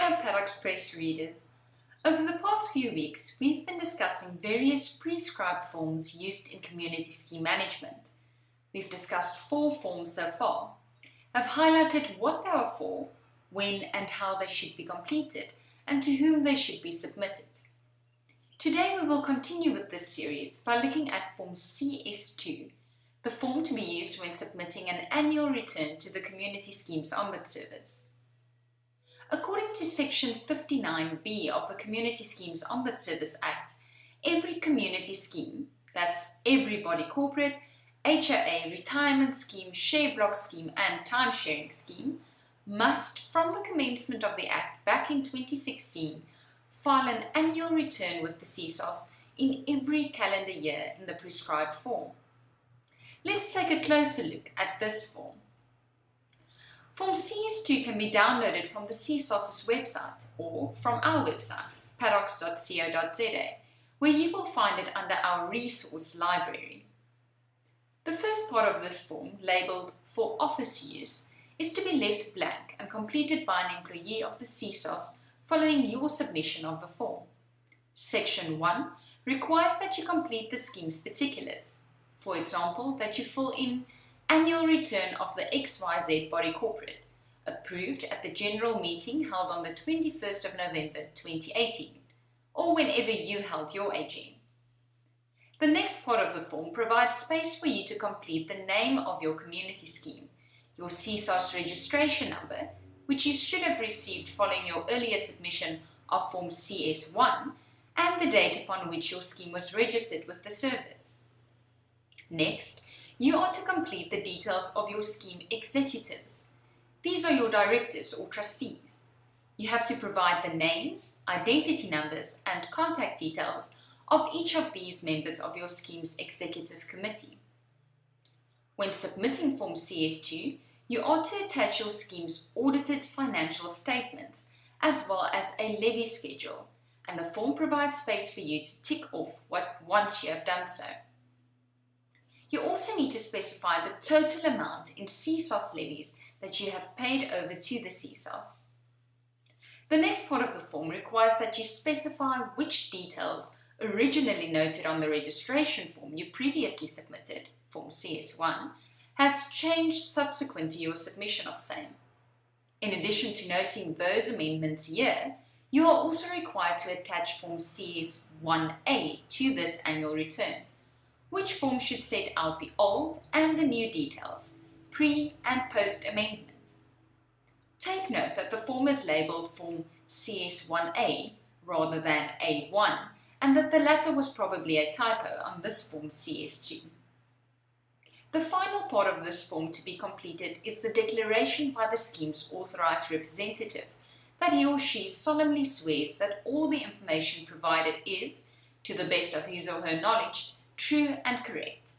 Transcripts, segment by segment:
Hello Paddocks Press readers. Over the past few weeks, we've been discussing various prescribed forms used in community scheme management. We've discussed 4 forms so far, have highlighted what they are for, when and how they should be completed, and to whom they should be submitted. Today we will continue with this series by looking at Form CS2, the form to be used when submitting an annual return to the Community Schemes Ombuds Service. According to Section 59B of the Community Schemes Ombuds Service Act, every community scheme, that's every body corporate, HOA, retirement scheme, share block scheme and time-sharing scheme, must, from the commencement of the Act back in 2016, file an annual return with the CSOS in every calendar year in the prescribed form. Let's take a closer look at this form. Form CS2 can be downloaded from the CSOS's website or from our website, paddocks.co.za, where you will find it under our resource library. The first part of this form, labelled for office use, is to be left blank and completed by an employee of the CSOS following your submission of the form. Section 1 requires that you complete the scheme's particulars. For example, that you fill in annual return of the XYZ body corporate, approved at the general meeting held on the 21st of November 2018, or whenever you held your AGM. The next part of the form provides space for you to complete the name of your community scheme, your CSOS registration number, which you should have received following your earlier submission of Form CS1, and the date upon which your scheme was registered with the service. Next, you are to complete the details of your scheme executives. These are your directors or trustees. You have to provide the names, identity numbers, and contact details of each of these members of your scheme's executive committee. When submitting Form CS2, you are to attach your scheme's audited financial statements as well as a levy schedule, and the form provides space for you to tick off once you have done so. You also need to specify the total amount in CSOS levies that you have paid over to the CSOS. The next part of the form requires that you specify which details originally noted on the registration form you previously submitted, Form CS1, has changed subsequent to your submission of same. In addition to noting those amendments here, you are also required to attach Form CS1A to this annual return, which form should set out the old and the new details, pre and post amendment. Take note that the form is labelled Form CS1A rather than A1, and that the latter was probably a typo on this Form CS2. The final part of this form to be completed is the declaration by the scheme's authorised representative that he or she solemnly swears that all the information provided is, to the best of his or her knowledge, true and correct.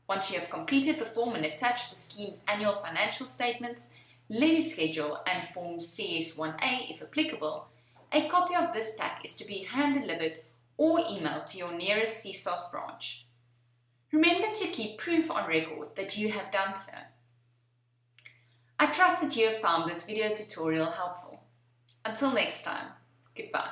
Once you have completed the form and attached the scheme's annual financial statements, levy schedule and Form CS1A if applicable, a copy of this pack is to be hand-delivered or emailed to your nearest CSOS branch. Remember to keep proof on record that you have done so. I trust that you have found this video tutorial helpful. Until next time, goodbye.